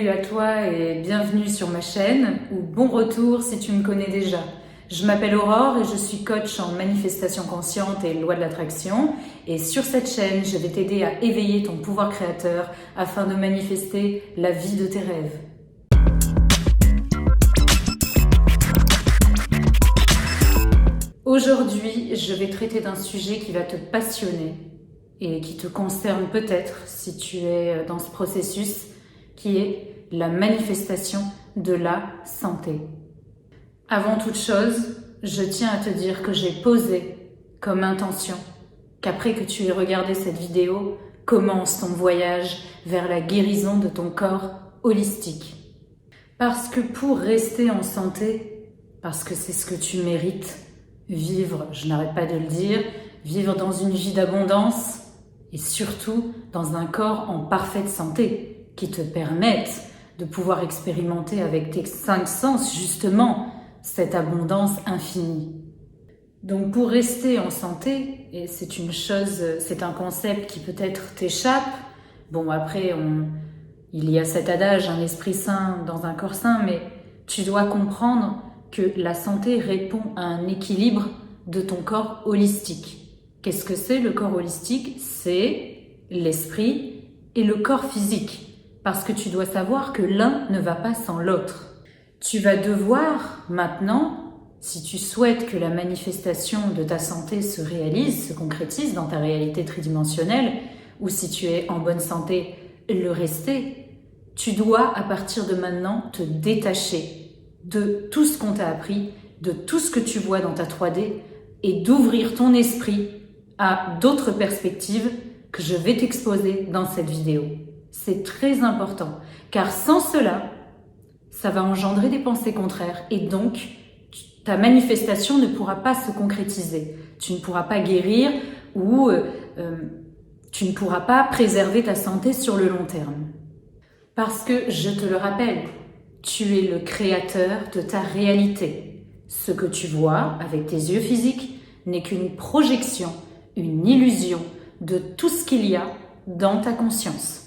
Salut à toi et bienvenue sur ma chaîne, ou bon retour si tu me connais déjà. Je m'appelle Aurore et je suis coach en manifestation consciente et loi de l'attraction. Et sur cette chaîne, je vais t'aider à éveiller ton pouvoir créateur afin de manifester la vie de tes rêves. Aujourd'hui, je vais traiter d'un sujet qui va te passionner et qui te concerne peut-être si tu es dans ce processus, qui est la manifestation de la santé. Avant toute chose, je tiens à te dire que j'ai posé comme intention qu'après que tu aies regardé cette vidéo, commence ton voyage vers la guérison de ton corps holistique. Parce que pour rester en santé, parce que c'est ce que tu mérites, vivre, je n'arrête pas de le dire, vivre dans une vie d'abondance et surtout dans un corps en parfaite santé qui te permette de pouvoir expérimenter avec tes 5 sens justement cette abondance infinie. Donc pour rester en santé, et c'est une chose, c'est un concept qui peut-être t'échappe, bon après il y a cet adage, un esprit sain dans un corps sain, mais tu dois comprendre que la santé répond à un équilibre de ton corps holistique. Qu'est-ce que c'est le corps holistique? C'est l'esprit et le corps physique. Parce que tu dois savoir que l'un ne va pas sans l'autre. Tu vas devoir maintenant, si tu souhaites que la manifestation de ta santé se réalise, se concrétise dans ta réalité tridimensionnelle, ou si tu es en bonne santé, le rester, tu dois à partir de maintenant te détacher de tout ce qu'on t'a appris, de tout ce que tu vois dans ta 3D et d'ouvrir ton esprit à d'autres perspectives que je vais t'exposer dans cette vidéo. C'est très important, car sans cela, ça va engendrer des pensées contraires et donc ta manifestation ne pourra pas se concrétiser. Tu ne pourras pas guérir ou tu ne pourras pas préserver ta santé sur le long terme. Parce que, je te le rappelle, tu es le créateur de ta réalité. Ce que tu vois avec tes yeux physiques n'est qu'une projection, une illusion de tout ce qu'il y a dans ta conscience,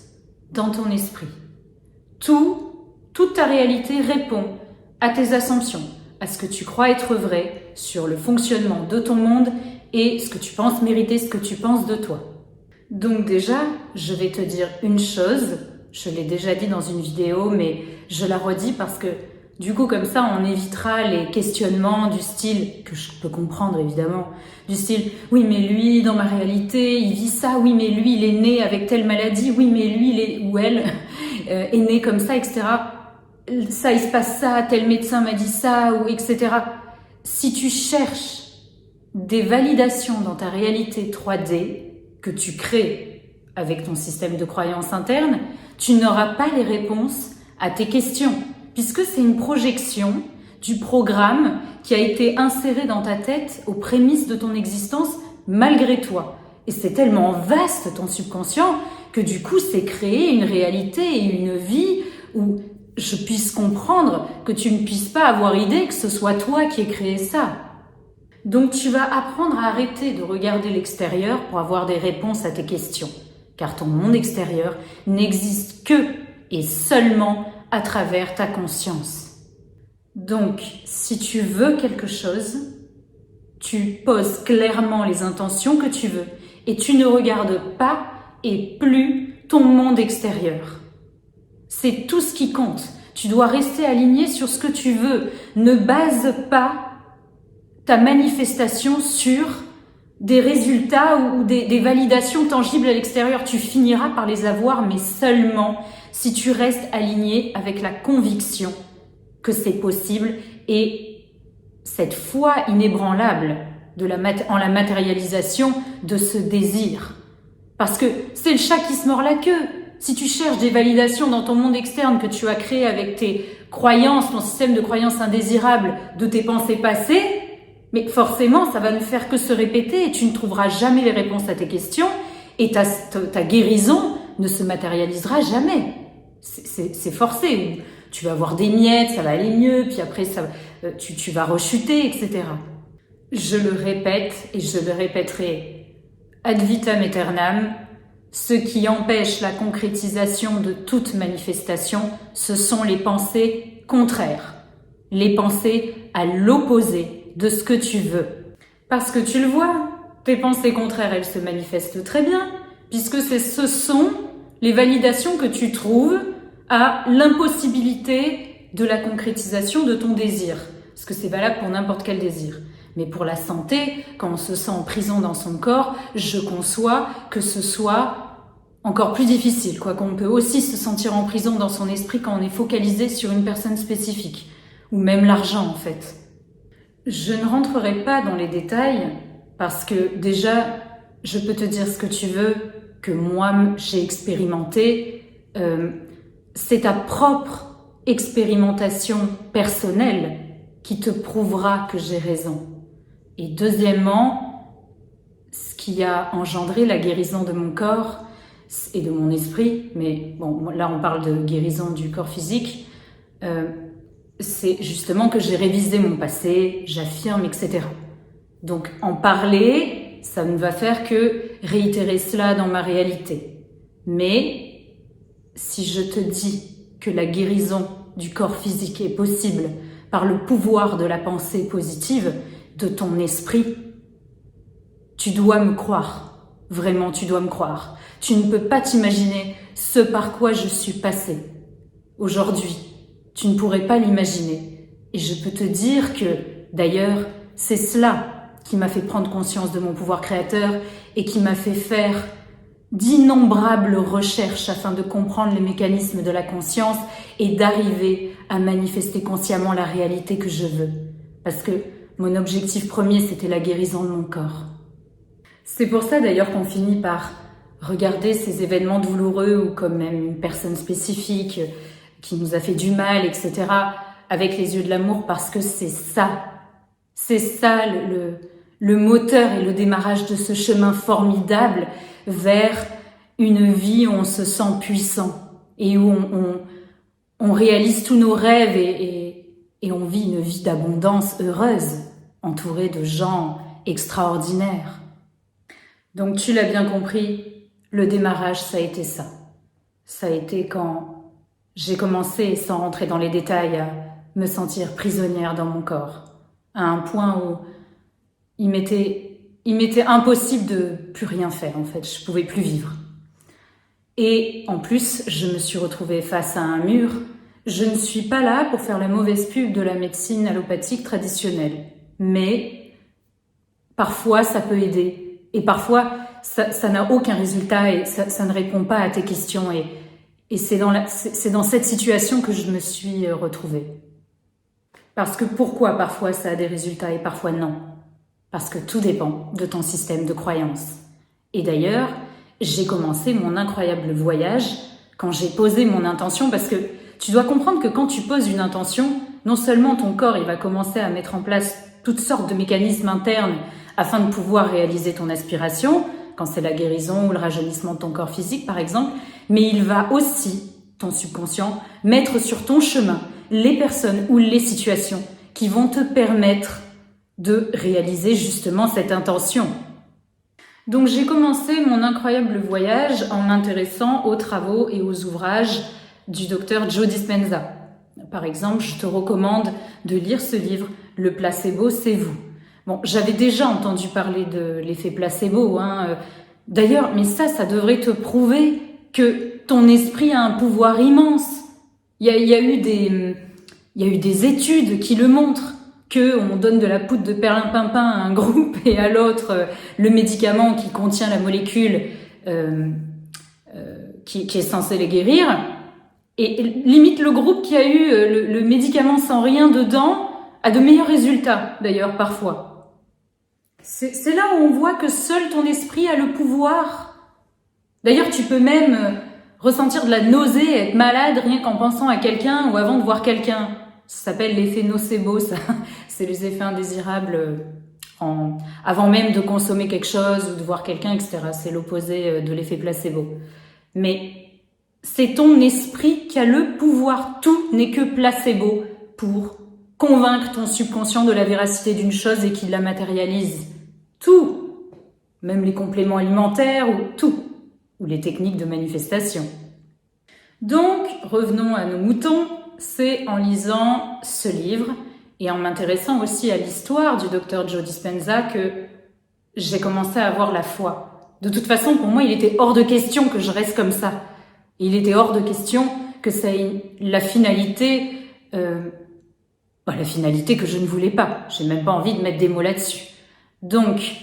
dans ton esprit. Toute ta réalité répond à tes assumptions, à ce que tu crois être vrai sur le fonctionnement de ton monde et ce que tu penses mériter, ce que tu penses de toi. Donc déjà, je vais te dire une chose, je l'ai déjà dit dans une vidéo, mais je la redis parce que du coup, comme ça, on évitera les questionnements du style, que je peux comprendre évidemment, du style, oui mais lui, dans ma réalité, il vit ça, oui mais lui, il est né avec telle maladie, oui mais lui, ou elle, est né comme ça, etc. Ça, il se passe ça, tel médecin m'a dit ça, ou etc. Si tu cherches des validations dans ta réalité 3D, que tu crées avec ton système de croyance interne, tu n'auras pas les réponses à tes questions. Puisque c'est une projection du programme qui a été inséré dans ta tête aux prémices de ton existence malgré toi. Et c'est tellement vaste ton subconscient que du coup c'est créer une réalité et une vie où je puisse comprendre que tu ne puisses pas avoir idée que ce soit toi qui aies créé ça. Donc tu vas apprendre à arrêter de regarder l'extérieur pour avoir des réponses à tes questions. Car ton monde extérieur n'existe que et seulement à travers ta conscience. Donc, si tu veux quelque chose, tu poses clairement les intentions que tu veux et tu ne regardes pas et plus ton monde extérieur. C'est tout ce qui compte. Tu dois rester aligné sur ce que tu veux. Ne base pas ta manifestation sur des résultats ou des validations tangibles à l'extérieur. Tu finiras par les avoir, mais seulement si tu restes aligné avec la conviction que c'est possible et cette foi inébranlable en la matérialisation de ce désir. Parce que c'est le chat qui se mord la queue. Si tu cherches des validations dans ton monde externe que tu as créé avec tes croyances, ton système de croyances indésirables, de tes pensées passées, mais forcément, ça va ne faire que se répéter et tu ne trouveras jamais les réponses à tes questions et ta guérison ne se matérialisera jamais. C'est forcé. Tu vas avoir des miettes, ça va aller mieux, puis après tu vas rechuter, etc. Je le répète et je le répéterai ad vitam aeternam, Ce qui empêche la concrétisation de toute manifestation, ce sont les pensées contraires, les pensées à l'opposé de ce que tu veux. Parce que tu le vois, tes pensées contraires, elles se manifestent très bien, puisque ce sont les validations que tu trouves à l'impossibilité de la concrétisation de ton désir. Parce que c'est valable pour n'importe quel désir. Mais pour la santé, quand on se sent en prison dans son corps, je conçois que ce soit encore plus difficile, quoi, qu'on peut aussi se sentir en prison dans son esprit quand on est focalisé sur une personne spécifique, ou même l'argent en fait. Je ne rentrerai pas dans les détails parce que déjà, je peux te dire ce que tu veux, que moi j'ai expérimenté, c'est ta propre expérimentation personnelle qui te prouvera que j'ai raison. Et deuxièmement, ce qui a engendré la guérison de mon corps et de mon esprit, mais bon, là on parle de guérison du corps physique, c'est justement que j'ai révisé mon passé, j'affirme, etc. Donc en parler, ça ne va faire que réitérer cela dans ma réalité. Mais si je te dis que la guérison du corps physique est possible par le pouvoir de la pensée positive, de ton esprit, tu dois me croire. Vraiment, tu dois me croire. Tu ne peux pas t'imaginer ce par quoi je suis passée. Aujourd'hui, tu ne pourrais pas l'imaginer. Et je peux te dire que, d'ailleurs, c'est cela qui m'a fait prendre conscience de mon pouvoir créateur et qui m'a fait faire d'innombrables recherches afin de comprendre les mécanismes de la conscience et d'arriver à manifester consciemment la réalité que je veux. Parce que mon objectif premier, c'était la guérison de mon corps. C'est pour ça d'ailleurs qu'on finit par regarder ces événements douloureux ou comme même une personne spécifique qui nous a fait du mal, etc., avec les yeux de l'amour, parce que c'est ça le moteur et le démarrage de ce chemin formidable vers une vie où on se sent puissant et où on réalise tous nos rêves et on vit une vie d'abondance heureuse, entourée de gens extraordinaires. Donc tu l'as bien compris, le démarrage, ça a été ça. Ça a été quand j'ai commencé, sans rentrer dans les détails, à me sentir prisonnière dans mon corps, à un point où il m'était impossible de plus rien faire en fait, je pouvais plus vivre. Et en plus, je me suis retrouvée face à un mur. Je ne suis pas là pour faire la mauvaise pub de la médecine allopathique traditionnelle, mais parfois ça peut aider. Et parfois, ça n'a aucun résultat et ça ne répond pas à tes questions. Et c'est dans cette situation que je me suis retrouvée. Parce que pourquoi parfois ça a des résultats et parfois non? Parce que tout dépend de ton système de croyance. Et d'ailleurs, j'ai commencé mon incroyable voyage quand j'ai posé mon intention, parce que tu dois comprendre que quand tu poses une intention, non seulement ton corps il va commencer à mettre en place toutes sortes de mécanismes internes afin de pouvoir réaliser ton aspiration, quand c'est la guérison ou le rajeunissement de ton corps physique par exemple, mais il va aussi, ton subconscient, mettre sur ton chemin les personnes ou les situations qui vont te permettre de réaliser justement cette intention. Donc j'ai commencé mon incroyable voyage en m'intéressant aux travaux et aux ouvrages du docteur Joe Dispenza. Par exemple, je te recommande de lire ce livre, Le placebo, c'est vous. Bon, j'avais déjà entendu parler de l'effet placebo, D'ailleurs, mais ça devrait te prouver que ton esprit a un pouvoir immense. Il y a eu des études qui le montrent, qu'on donne de la poudre de perlimpinpin à un groupe et à l'autre le médicament qui contient la molécule qui est censée les guérir. Et limite, le groupe qui a eu le médicament sans rien dedans a de meilleurs résultats, d'ailleurs, parfois. C'est là où on voit que seul ton esprit a le pouvoir. D'ailleurs, tu peux même ressentir de la nausée, être malade rien qu'en pensant à quelqu'un ou avant de voir quelqu'un. Ça s'appelle l'effet nocebo, ça. C'est les effets indésirables avant même de consommer quelque chose ou de voir quelqu'un, etc. C'est l'opposé de l'effet placebo. Mais c'est ton esprit qui a le pouvoir. Tout n'est que placebo pour convaincre ton subconscient de la véracité d'une chose et qu'il la matérialise. Tout. Même les compléments alimentaires ou tout. ou les techniques de manifestation. Donc, revenons à nos moutons, c'est en lisant ce livre et en m'intéressant aussi à l'histoire du Dr Joe Dispenza que j'ai commencé à avoir la foi. De toute façon, pour moi, il était hors de question que je reste comme ça. Il était hors de question que ça ait la finalité que je ne voulais pas. J'ai même pas envie de mettre des mots là-dessus. Donc,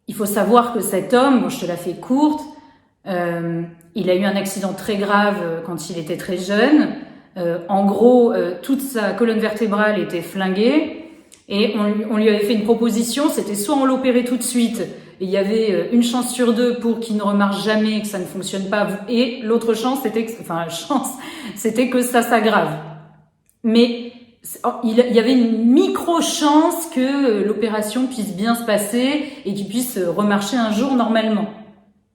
il faut savoir que cet homme, bon, je te la fais courte, il a eu un accident très grave quand il était très jeune. En gros, toute sa colonne vertébrale était flinguée et on lui avait fait une proposition, c'était soit on l'opérait tout de suite, et il y avait une chance sur deux pour qu'il ne remarche jamais, que ça ne fonctionne pas, et l'autre chance, c'était que ça s'aggrave. Mais il y avait une micro-chance que l'opération puisse bien se passer et qu'il puisse remarcher un jour normalement.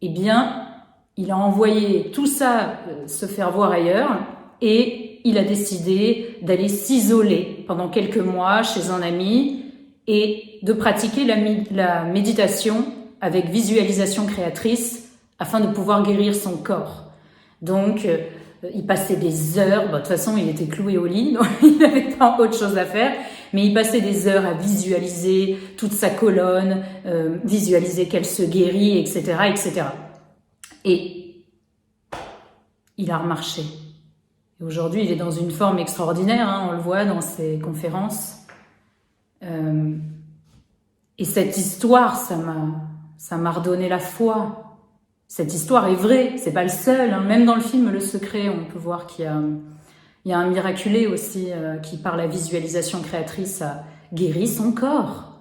Eh bien, il a envoyé tout ça se faire voir ailleurs et il a décidé d'aller s'isoler pendant quelques mois chez un ami et de pratiquer la méditation avec visualisation créatrice afin de pouvoir guérir son corps. Donc, il passait des heures, de toute façon il était cloué au lit, donc il n'avait pas autre chose à faire, mais il passait des heures à visualiser toute sa colonne, visualiser qu'elle se guérit, etc., etc. Et il a remarché. Et aujourd'hui, il est dans une forme extraordinaire, hein, on le voit dans ses conférences. Et cette histoire, ça m'a redonné la foi. Cette histoire est vraie, c'est pas le seul, hein. Même dans le film Le Secret, on peut voir qu'il y a un miraculé aussi qui, par la visualisation créatrice, a guéri son corps.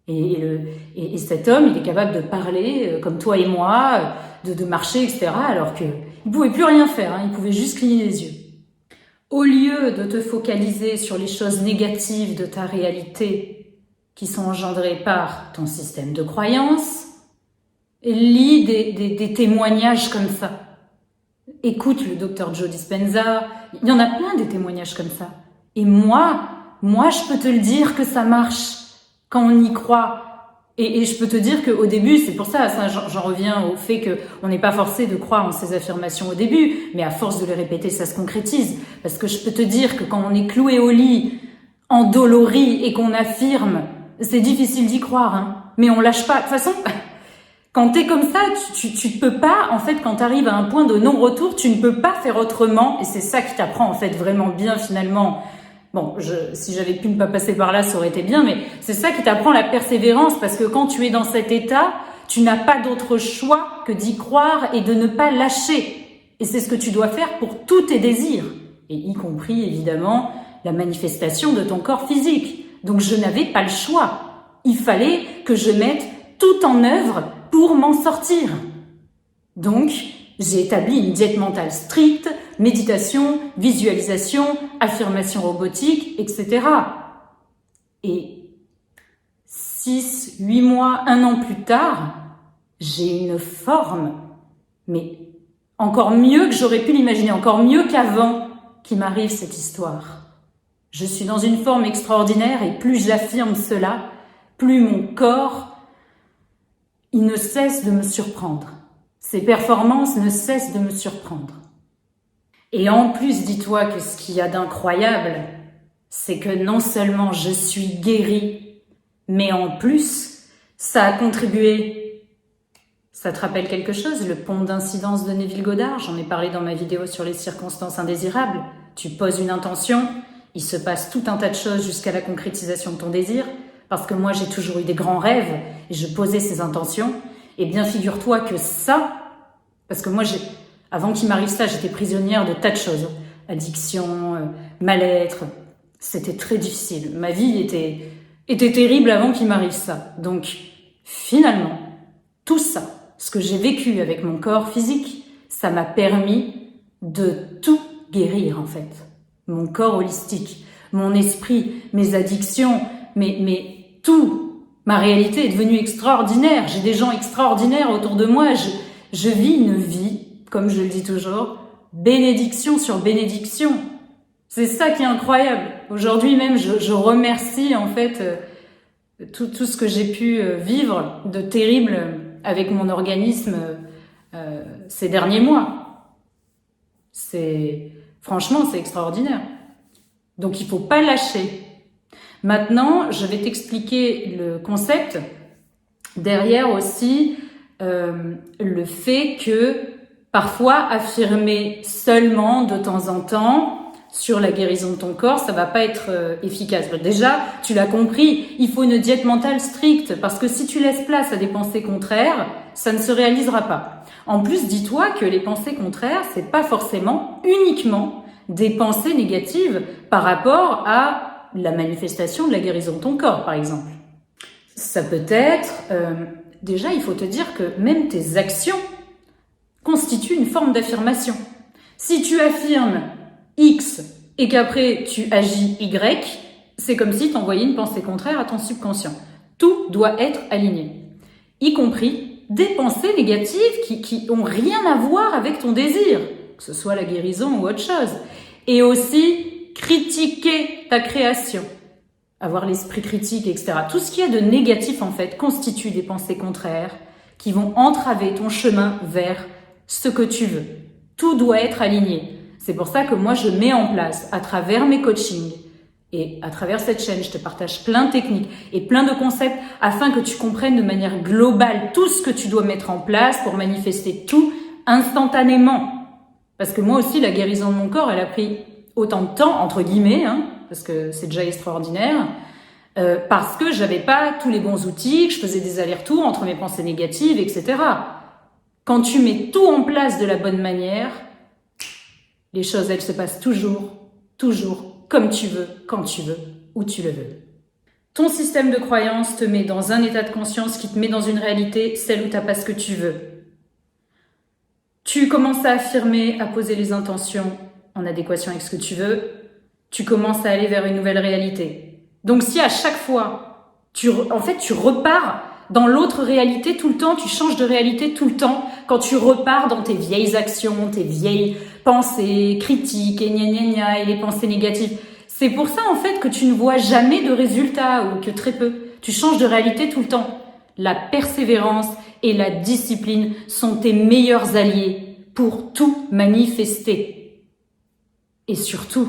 Et cet homme, il est capable de parler comme toi et moi, de marcher, etc., alors qu'il ne pouvait plus rien faire, hein, il pouvait juste cligner les yeux. Au lieu de te focaliser sur les choses négatives de ta réalité qui sont engendrées par ton système de croyances, lis des témoignages comme ça. Écoute le Dr Joe Dispenza, il y en a plein des témoignages comme ça. Et moi, je peux te le dire que ça marche quand on y croit. Et je peux te dire qu'au début, c'est pour ça j'en reviens au fait qu'on n'est pas forcé de croire en ces affirmations au début, mais à force de les répéter, ça se concrétise. Parce que je peux te dire que quand on est cloué au lit, endolori, et qu'on affirme, c'est difficile d'y croire, hein, mais on lâche pas. De toute façon, quand t'es comme ça, tu peux pas, en fait, quand t'arrives à un point de non-retour, tu ne peux pas faire autrement, et c'est ça qui t'apprend, en fait, vraiment bien, finalement. Bon, si j'avais pu ne pas passer par là, ça aurait été bien, mais c'est ça qui t'apprend la persévérance, parce que quand tu es dans cet état, tu n'as pas d'autre choix que d'y croire et de ne pas lâcher. Et c'est ce que tu dois faire pour tous tes désirs, et y compris, évidemment, la manifestation de ton corps physique. Donc je n'avais pas le choix. Il fallait que je mette tout en œuvre pour m'en sortir. Donc, j'ai établi une diète mentale stricte, méditation, visualisation, affirmation robotique, etc. Et 6, 8 mois, 1 an plus tard, j'ai une forme, mais encore mieux que j'aurais pu l'imaginer, encore mieux qu'avant qu'il m'arrive cette histoire. Je suis dans une forme extraordinaire et plus j'affirme cela, plus mon corps, il ne cesse de me surprendre. Ses performances ne cessent de me surprendre. Et en plus, dis-toi que ce qu'il y a d'incroyable, c'est que non seulement je suis guérie, mais en plus, ça a contribué. Ça te rappelle quelque chose, le pont d'incidence de Neville Goddard? J'en ai parlé dans ma vidéo sur les circonstances indésirables. Tu poses une intention, il se passe tout un tas de choses jusqu'à la concrétisation de ton désir, parce que moi j'ai toujours eu des grands rêves, et je posais ces intentions. Et bien figure-toi que ça, parce que moi avant qu'il m'arrive ça, j'étais prisonnière de tas de choses. Addiction, mal-être, c'était très difficile. Ma vie était terrible avant qu'il m'arrive ça. Donc finalement, tout ça, ce que j'ai vécu avec mon corps physique, ça m'a permis de tout guérir en fait. Mon corps holistique, mon esprit, mes addictions, mais tout. Ma réalité est devenue extraordinaire. J'ai des gens extraordinaires autour de moi. Je vis une vie, comme je le dis toujours, bénédiction sur bénédiction. C'est ça qui est incroyable. Aujourd'hui même, je remercie en fait tout ce que j'ai pu vivre de terrible avec mon organisme ces derniers mois. Franchement, c'est extraordinaire. Donc, il faut pas lâcher. Maintenant, je vais t'expliquer le concept. Derrière aussi, le fait que parfois affirmer seulement de temps en temps sur la guérison de ton corps, ça va pas être efficace. Déjà, tu l'as compris, il faut une diète mentale stricte parce que si tu laisses place à des pensées contraires, ça ne se réalisera pas. En plus, dis-toi que les pensées contraires, c'est pas forcément uniquement des pensées négatives par rapport à la manifestation de la guérison de ton corps, par exemple. Ça peut être, déjà, il faut te dire que même tes actions constituent une forme d'affirmation. Si tu affirmes X et qu'après tu agis Y, c'est comme si tu envoyais une pensée contraire à ton subconscient. Tout doit être aligné, y compris des pensées négatives qui ont rien à voir avec ton désir, que ce soit la guérison ou autre chose. Et aussi critiquer ta création, avoir l'esprit critique, etc. Tout ce qu'il y a de négatif, en fait, constitue des pensées contraires qui vont entraver ton chemin vers ce que tu veux. Tout doit être aligné. C'est pour ça que moi, je mets en place, à travers mes coachings et à travers cette chaîne, je te partage plein de techniques et plein de concepts afin que tu comprennes de manière globale tout ce que tu dois mettre en place pour manifester tout instantanément. Parce que moi aussi, la guérison de mon corps, elle a pris autant de temps, entre guillemets, parce que c'est déjà extraordinaire, parce que j'avais pas tous les bons outils, que je faisais des allers-retours entre mes pensées négatives, etc. Quand tu mets tout en place de la bonne manière, les choses, elles se passent toujours comme tu veux, quand tu veux, où tu le veux. Ton système de croyance te met dans un état de conscience qui te met dans une réalité, celle où tu n'as pas ce que tu veux. Tu commences à affirmer, à poser les intentions en adéquation avec ce que tu veux. Tu commences à aller vers une nouvelle réalité. Donc si à chaque fois, tu repars dans l'autre réalité tout le temps, tu changes de réalité tout le temps, quand tu repars dans tes vieilles actions, tes vieilles pensées critiques et gna gna gna et les pensées négatives. C'est pour ça en fait que tu ne vois jamais de résultats ou que très peu. Tu changes de réalité tout le temps. La persévérance et la discipline sont tes meilleurs alliés pour tout manifester. Et surtout,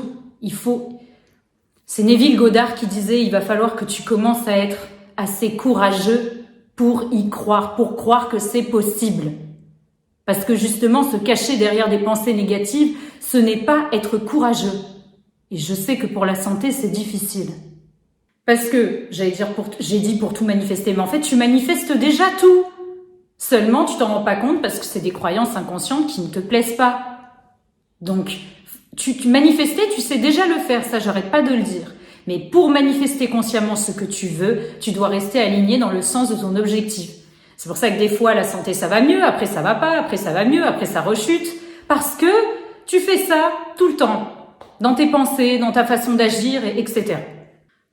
c'est Neville Goddard qui disait, il va falloir que tu commences à être assez courageux pour y croire, pour croire que c'est possible. Parce que justement, se cacher derrière des pensées négatives, ce n'est pas être courageux. Et je sais que pour la santé, c'est difficile. Parce que, j'ai dit pour tout manifester, mais en fait, tu manifestes déjà tout. Seulement, tu t'en rends pas compte parce que c'est des croyances inconscientes qui ne te plaisent pas. Donc, tu manifester, tu sais déjà le faire, ça, j'arrête pas de le dire. Mais pour manifester consciemment ce que tu veux, tu dois rester aligné dans le sens de ton objectif. C'est pour ça que des fois, la santé, ça va mieux, après ça va pas, après ça va mieux, après ça rechute. Parce que tu fais ça tout le temps, dans tes pensées, dans ta façon d'agir, etc.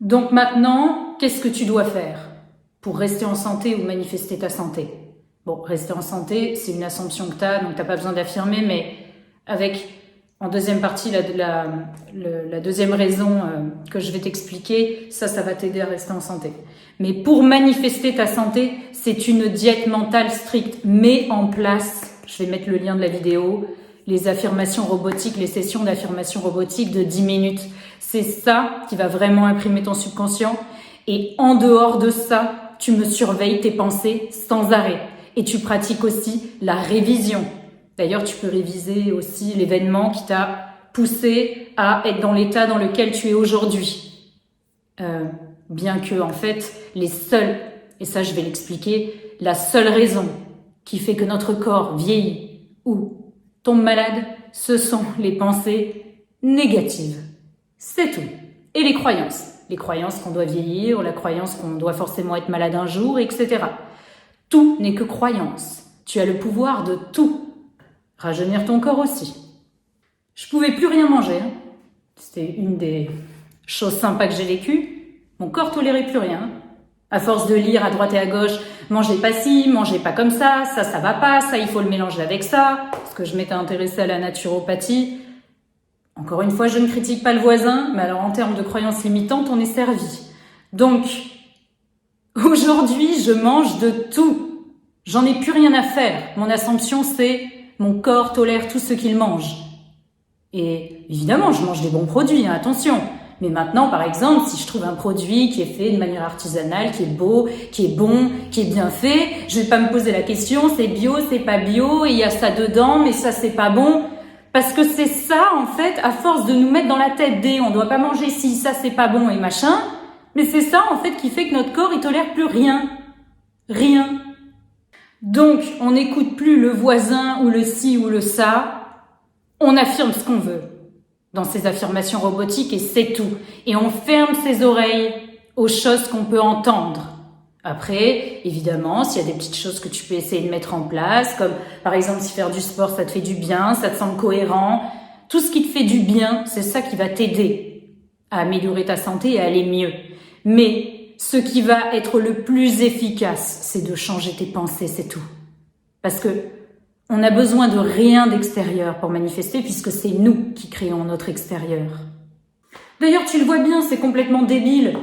Donc maintenant, qu'est-ce que tu dois faire pour rester en santé ou manifester ta santé? Bon, rester en santé, c'est une assumption que tu as, donc tu n'as pas besoin d'affirmer, mais en deuxième partie, la deuxième raison que je vais t'expliquer, ça va t'aider à rester en santé. Mais pour manifester ta santé, c'est une diète mentale stricte. Mets en place, je vais mettre le lien de la vidéo, les affirmations robotiques, les sessions d'affirmations robotiques de 10 minutes. C'est ça qui va vraiment imprimer ton subconscient. Et en dehors de ça, tu me surveilles tes pensées sans arrêt. Et tu pratiques aussi la révision. D'ailleurs, tu peux réviser aussi l'événement qui t'a poussé à être dans l'état dans lequel tu es aujourd'hui. Bien que, en fait, et ça je vais l'expliquer, la seule raison qui fait que notre corps vieillit ou tombe malade, ce sont les pensées négatives. C'est tout. Et les croyances. Les croyances qu'on doit vieillir, ou la croyance qu'on doit forcément être malade un jour, etc. Tout n'est que croyance. Tu as le pouvoir de tout. Rajeunir ton corps aussi. Je pouvais plus rien manger. C'était une des choses sympas que j'ai vécues. Mon corps tolérait plus rien. À force de lire à droite et à gauche, mangez pas ci, mangez pas comme ça va pas, ça il faut le mélanger avec ça. Parce que je m'étais intéressée à la naturopathie. Encore une fois, je ne critique pas le voisin, mais alors en termes de croyances limitantes, on est servi. Donc, aujourd'hui, je mange de tout. J'en ai plus rien à faire. Mon assumption, c'est mon corps tolère tout ce qu'il mange. Et évidemment, je mange des bons produits, hein, attention. Mais maintenant, par exemple, si je trouve un produit qui est fait de manière artisanale, qui est beau, qui est bon, qui est bien fait, je vais pas me poser la question, c'est bio, c'est pas bio, et il y a ça dedans, mais ça c'est pas bon. Parce que c'est ça, en fait, à force de nous mettre dans la tête on doit pas manger si, ça c'est pas bon et machin, mais c'est ça, en fait, qui fait que notre corps, il tolère plus rien. Rien. Donc, on n'écoute plus le voisin ou le ci ou le ça, on affirme ce qu'on veut dans ces affirmations robotiques et c'est tout. Et on ferme ses oreilles aux choses qu'on peut entendre. Après, évidemment, s'il y a des petites choses que tu peux essayer de mettre en place, comme par exemple si faire du sport ça te fait du bien, ça te semble cohérent, tout ce qui te fait du bien, c'est ça qui va t'aider à améliorer ta santé et à aller mieux. Mais ce qui va être le plus efficace, c'est de changer tes pensées, c'est tout. Parce que on n'a besoin de rien d'extérieur pour manifester puisque c'est nous qui créons notre extérieur. D'ailleurs, tu le vois bien, c'est complètement débile.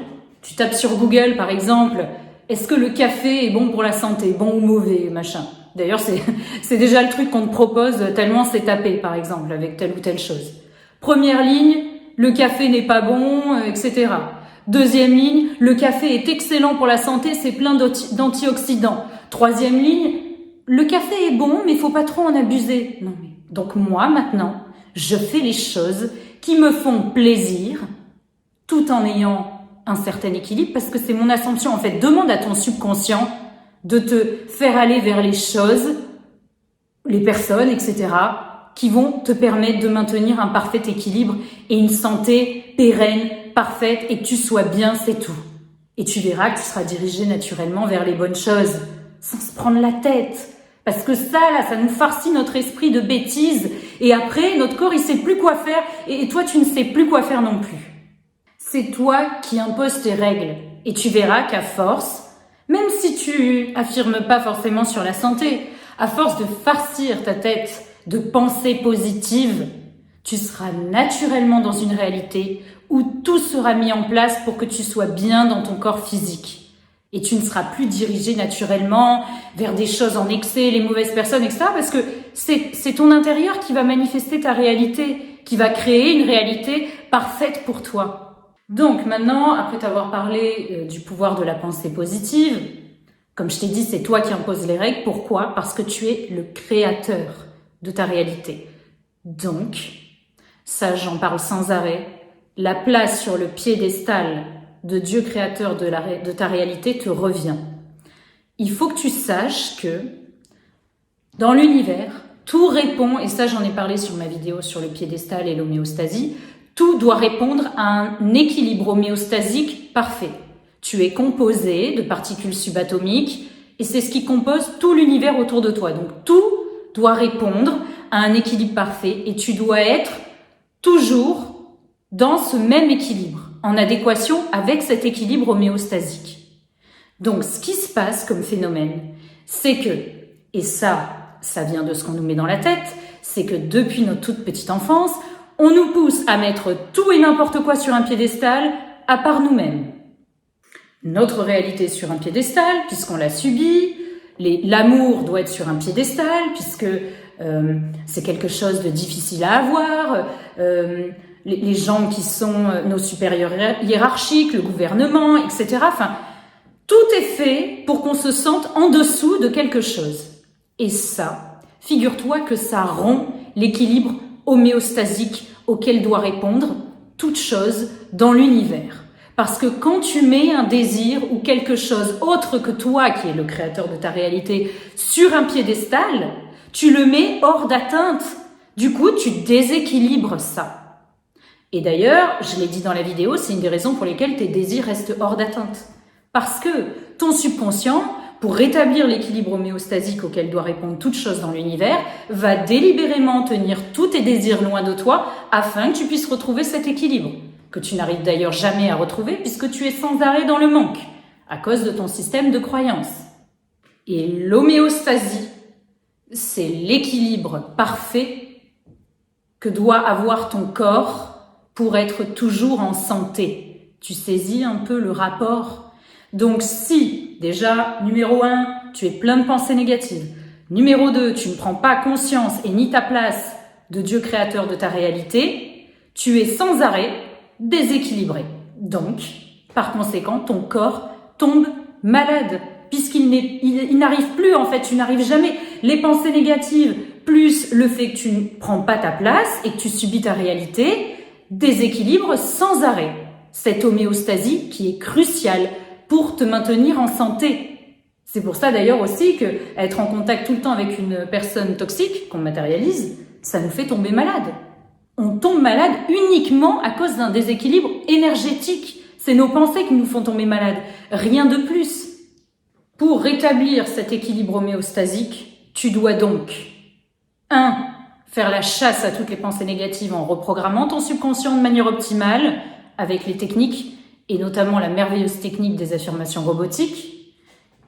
Tu tapes sur Google, par exemple, est-ce que le café est bon pour la santé, bon ou mauvais, machin. D'ailleurs, c'est déjà le truc qu'on te propose tellement c'est tapé, par exemple, avec telle ou telle chose. Première ligne, le café n'est pas bon, etc. Deuxième ligne, le café est excellent pour la santé, c'est plein d'antioxydants. Troisième ligne, le café est bon, mais il faut pas trop en abuser. Non, mais donc moi, maintenant, je fais les choses qui me font plaisir, tout en ayant un certain équilibre, parce que c'est mon assumption. En fait, demande à ton subconscient de te faire aller vers les choses, les personnes, etc., qui vont te permettre de maintenir un parfait équilibre et une santé pérenne, parfaite, et que tu sois bien, c'est tout. Et tu verras que tu seras dirigé naturellement vers les bonnes choses, sans se prendre la tête. Parce que ça, là, ça nous farcit notre esprit de bêtises. Et après, notre corps, il sait plus quoi faire. Et toi, tu ne sais plus quoi faire non plus. C'est toi qui imposes tes règles. Et tu verras qu'à force, même si tu affirmes pas forcément sur la santé, à force de farcir ta tête de pensées positives, tu seras naturellement dans une réalité où tout sera mis en place pour que tu sois bien dans ton corps physique. Et tu ne seras plus dirigé naturellement vers des choses en excès, les mauvaises personnes, etc. Parce que c'est ton intérieur qui va manifester ta réalité, qui va créer une réalité parfaite pour toi. Donc maintenant, après t'avoir parlé du pouvoir de la pensée positive, comme je t'ai dit, c'est toi qui imposes les règles. Pourquoi ? Parce que tu es le créateur de ta réalité. Donc, ça j'en parle sans arrêt, la place sur le piédestal de Dieu créateur de ta réalité te revient. Il faut que tu saches que dans l'univers, tout répond, et ça j'en ai parlé sur ma vidéo sur le piédestal et l'homéostasie, tout doit répondre à un équilibre homéostasique parfait. Tu es composé de particules subatomiques et c'est ce qui compose tout l'univers autour de toi. Donc tout doit répondre à un équilibre parfait et tu dois être toujours dans ce même équilibre, en adéquation avec cet équilibre homéostasique. Donc, ce qui se passe comme phénomène, c'est que, et ça vient de ce qu'on nous met dans la tête, c'est que depuis notre toute petite enfance, on nous pousse à mettre tout et n'importe quoi sur un piédestal, à part nous-mêmes. Notre réalité est sur un piédestal, puisqu'on l'a subi, l'amour doit être sur un piédestal, puisque c'est quelque chose de difficile à avoir, les gens qui sont nos supérieurs hiérarchiques, le gouvernement, etc. Enfin, tout est fait pour qu'on se sente en dessous de quelque chose. Et ça, figure-toi que ça rompt l'équilibre homéostasique auquel doit répondre toute chose dans l'univers. Parce que quand tu mets un désir ou quelque chose autre que toi, qui est le créateur de ta réalité, sur un piédestal, tu le mets hors d'atteinte. Du coup, tu déséquilibres ça. Et d'ailleurs, je l'ai dit dans la vidéo, c'est une des raisons pour lesquelles tes désirs restent hors d'atteinte. Parce que ton subconscient, pour rétablir l'équilibre homéostasique auquel doit répondre toute chose dans l'univers, va délibérément tenir tous tes désirs loin de toi afin que tu puisses retrouver cet équilibre, que tu n'arrives d'ailleurs jamais à retrouver puisque tu es sans arrêt dans le manque, à cause de ton système de croyances. Et l'homéostasie, c'est l'équilibre parfait que doit avoir ton corps pour être toujours en santé. Tu saisis un peu le rapport ? Donc si, déjà, numéro 1, tu es plein de pensées négatives, numéro 2, tu ne prends pas conscience et ni ta place de Dieu créateur de ta réalité, tu es sans arrêt déséquilibré. Donc, par conséquent, ton corps tombe malade, puisqu'il n'arrive plus, en fait, tu n'arrives jamais. Les pensées négatives, plus le fait que tu ne prends pas ta place et que tu subis ta réalité, déséquilibre sans arrêt cette homéostasie qui est cruciale pour te maintenir en santé. C'est pour ça d'ailleurs aussi que être en contact tout le temps avec une personne toxique, qu'on matérialise, ça nous fait tomber malade. On tombe malade uniquement à cause d'un déséquilibre énergétique. C'est nos pensées qui nous font tomber malade, rien de plus. Pour rétablir cet équilibre homéostasique, tu dois donc 1. Faire la chasse à toutes les pensées négatives en reprogrammant ton subconscient de manière optimale avec les techniques et notamment la merveilleuse technique des affirmations robotiques.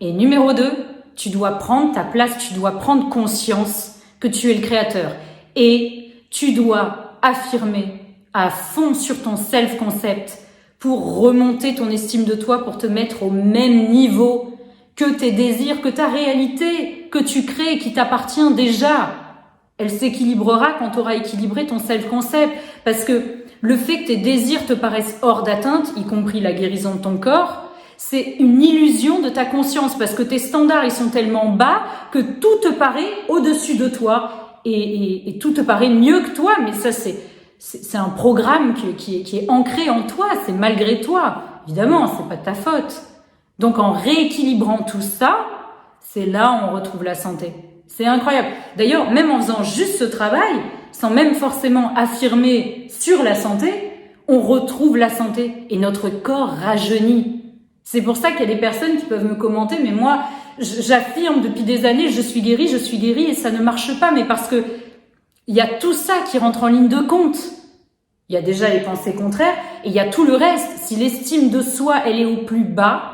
Et numéro 2, tu dois prendre ta place, tu dois prendre conscience que tu es le créateur et tu dois affirmer à fond sur ton self-concept pour remonter ton estime de toi, pour te mettre au même niveau que tes désirs, que ta réalité, que tu crées, qui t'appartient déjà. Elle s'équilibrera quand tu auras équilibré ton self-concept. Parce que le fait que tes désirs te paraissent hors d'atteinte, y compris la guérison de ton corps, c'est une illusion de ta conscience. Parce que tes standards, ils sont tellement bas que tout te paraît au-dessus de toi. Et tout te paraît mieux que toi. Mais ça, c'est un programme qui est ancré en toi. C'est malgré toi. Évidemment, c'est pas de ta faute. Donc en rééquilibrant tout ça, c'est là où on retrouve la santé. C'est incroyable. D'ailleurs, même en faisant juste ce travail, sans même forcément affirmer sur la santé, on retrouve la santé et notre corps rajeunit. C'est pour ça qu'il y a des personnes qui peuvent me commenter, mais moi, j'affirme depuis des années, je suis guérie et ça ne marche pas, mais parce que il y a tout ça qui rentre en ligne de compte. Il y a déjà les pensées contraires et il y a tout le reste. Si l'estime de soi, elle est au plus bas,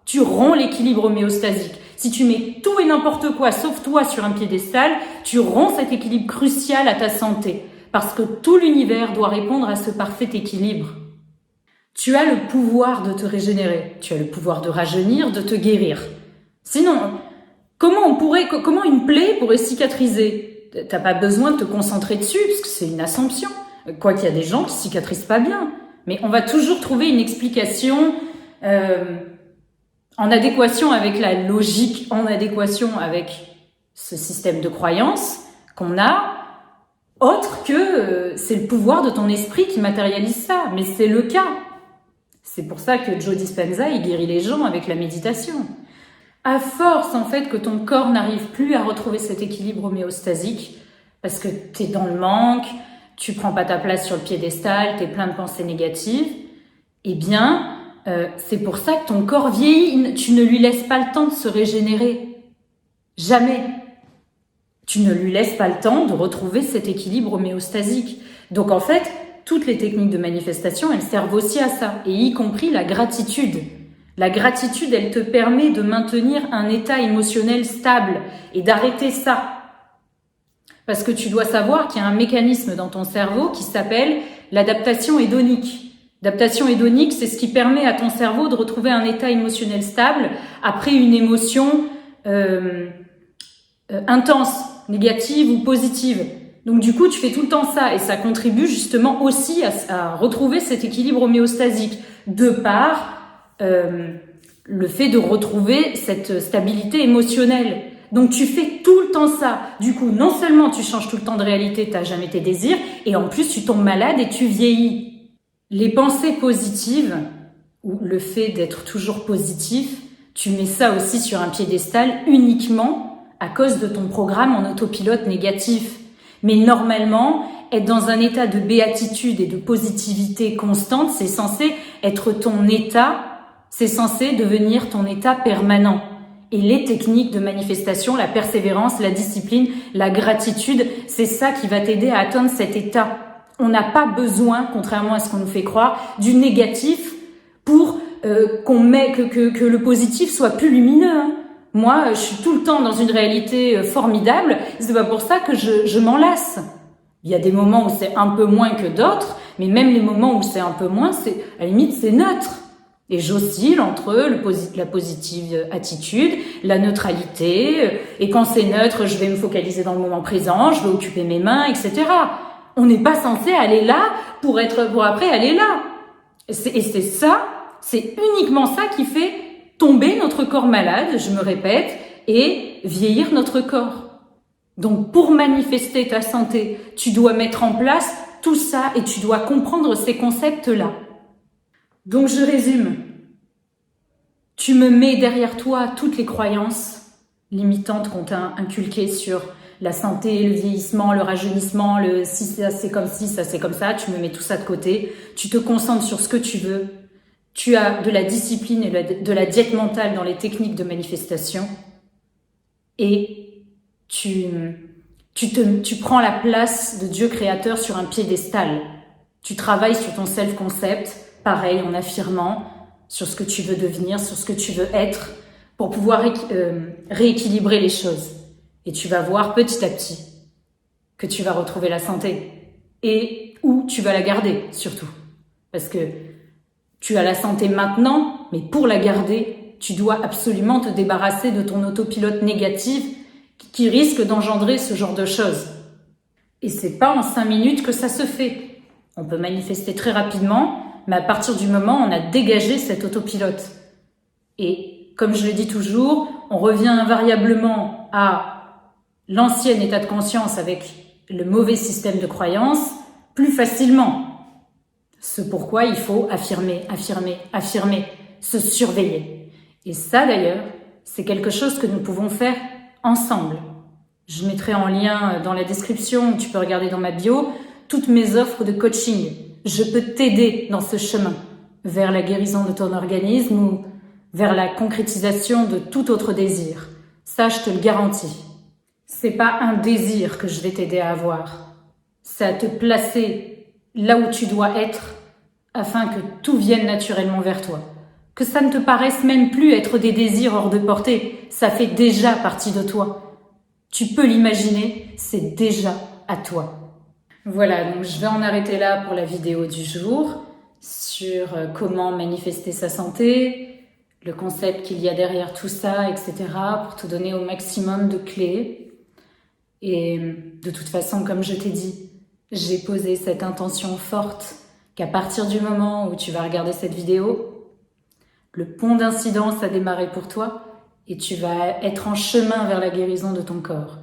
tu romps l'équilibre homéostasique. Si tu mets tout et n'importe quoi, sauf toi, sur un piédestal, tu romps cet équilibre crucial à ta santé. Parce que tout l'univers doit répondre à ce parfait équilibre. Tu as le pouvoir de te régénérer. Tu as le pouvoir de rajeunir, de te guérir. Sinon, comment une plaie pourrait cicatriser? T'as pas besoin de te concentrer dessus, parce que c'est une assomption. Quoi qu'il y a des gens qui cicatrisent pas bien. Mais on va toujours trouver une explication, en adéquation avec la logique, en adéquation avec ce système de croyance qu'on a, autre que c'est le pouvoir de ton esprit qui matérialise ça. Mais c'est le cas. C'est pour ça que Joe Dispenza, il guérit les gens avec la méditation. À force, en fait, que ton corps n'arrive plus à retrouver cet équilibre homéostasique, parce que t'es dans le manque, tu prends pas ta place sur le piédestal, t'es plein de pensées négatives, eh bien, c'est pour ça que ton corps vieillit. Tu ne lui laisses pas le temps de se régénérer. Jamais. Tu ne lui laisses pas le temps de retrouver cet équilibre homéostasique. Donc en fait, toutes les techniques de manifestation, elles servent aussi à ça, et y compris la gratitude. La gratitude, elle te permet de maintenir un état émotionnel stable et d'arrêter ça. Parce que tu dois savoir qu'il y a un mécanisme dans ton cerveau qui s'appelle l'adaptation hédonique. L'adaptation hédonique, c'est ce qui permet à ton cerveau de retrouver un état émotionnel stable après une émotion intense, négative ou positive. Donc du coup, tu fais tout le temps ça et ça contribue justement aussi à retrouver cet équilibre homéostasique de par le fait de retrouver cette stabilité émotionnelle. Donc tu fais tout le temps ça. Du coup, non seulement tu changes tout le temps de réalité, t'as jamais tes désirs, et en plus tu tombes malade et tu vieillis. Les pensées positives, ou le fait d'être toujours positif, tu mets ça aussi sur un piédestal uniquement à cause de ton programme en autopilote négatif. Mais normalement, être dans un état de béatitude et de positivité constante, c'est censé être ton état, c'est censé devenir ton état permanent. Et les techniques de manifestation, la persévérance, la discipline, la gratitude, c'est ça qui va t'aider à atteindre cet état. On n'a pas besoin, contrairement à ce qu'on nous fait croire, du négatif pour que le positif soit plus lumineux. Hein. Moi, je suis tout le temps dans une réalité formidable. C'est pas pour ça que je m'en lasse. Il y a des moments où c'est un peu moins que d'autres, mais même les moments où c'est un peu moins, à la limite, c'est neutre. Et j'oscille entre la positive attitude, la neutralité, et quand c'est neutre, je vais me focaliser dans le moment présent, je vais occuper mes mains, etc. On n'est pas censé aller là pour après aller là. Et c'est ça, c'est uniquement ça qui fait tomber notre corps malade, je me répète, et vieillir notre corps. Donc pour manifester ta santé, tu dois mettre en place tout ça et tu dois comprendre ces concepts-là. Donc je résume. Tu me mets derrière toi toutes les croyances limitantes qu'on t'a inculquées sur la santé, le vieillissement, le rajeunissement, le si ça c'est comme si, ça c'est comme ça, tu me mets tout ça de côté, tu te concentres sur ce que tu veux, tu as de la discipline et de la diète mentale dans les techniques de manifestation et tu prends la place de Dieu créateur sur un piédestal. Tu travailles sur ton self-concept, pareil, en affirmant sur ce que tu veux devenir, sur ce que tu veux être, pour pouvoir rééquilibrer les choses. Et tu vas voir petit à petit que tu vas retrouver la santé. Et où tu vas la garder, surtout. Parce que tu as la santé maintenant, mais pour la garder, tu dois absolument te débarrasser de ton autopilote négatif qui risque d'engendrer ce genre de choses. Et c'est pas en 5 minutes que ça se fait. On peut manifester très rapidement, mais à partir du moment où on a dégagé cet autopilote. Et comme je le dis toujours, on revient invariablement à l'ancien état de conscience avec le mauvais système de croyance plus facilement. C'est pourquoi il faut affirmer, se surveiller. Et ça d'ailleurs, c'est quelque chose que nous pouvons faire ensemble. Je mettrai en lien dans la description, tu peux regarder dans ma bio, toutes mes offres de coaching. Je peux t'aider dans ce chemin vers la guérison de ton organisme ou vers la concrétisation de tout autre désir. Ça, je te le garantis. C'est pas un désir que je vais t'aider à avoir. C'est à te placer là où tu dois être afin que tout vienne naturellement vers toi. Que ça ne te paraisse même plus être des désirs hors de portée. Ça fait déjà partie de toi. Tu peux l'imaginer, c'est déjà à toi. Voilà, donc je vais en arrêter là pour la vidéo du jour sur comment manifester sa santé, le concept qu'il y a derrière tout ça, etc. pour te donner au maximum de clés. Et de toute façon, comme je t'ai dit, j'ai posé cette intention forte qu'à partir du moment où tu vas regarder cette vidéo, le pont d'incidence a démarré pour toi et tu vas être en chemin vers la guérison de ton corps.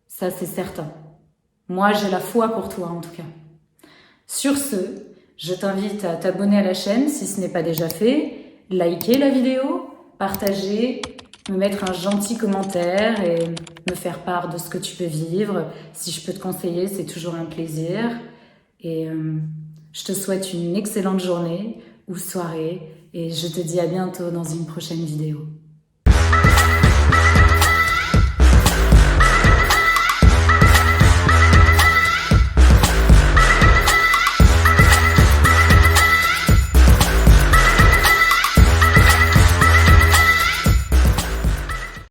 Ça, c'est certain. Moi, j'ai la foi pour toi, en tout cas. Sur ce, je t'invite à t'abonner à la chaîne si ce n'est pas déjà fait, liker la vidéo, partager, me mettre un gentil commentaire et me faire part de ce que tu peux vivre. Si je peux te conseiller, c'est toujours un plaisir. Et je te souhaite une excellente journée ou soirée et je te dis à bientôt dans une prochaine vidéo.